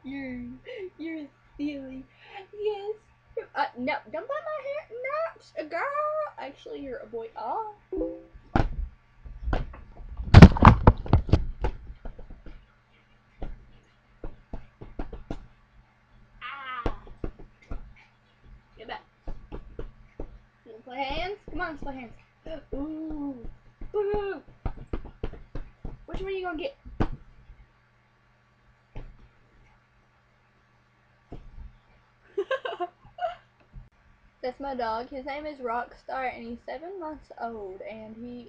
You're silly. Yes. No, don't bite my hair. No, a girl. Actually, you're a boy. Oh. Ah. Get back. You wanna play hands? Come on, let's play hands. Ooh. Boo. Which one are you gonna get? That's my dog. His name is Rockstar, and he's 7 months old, and he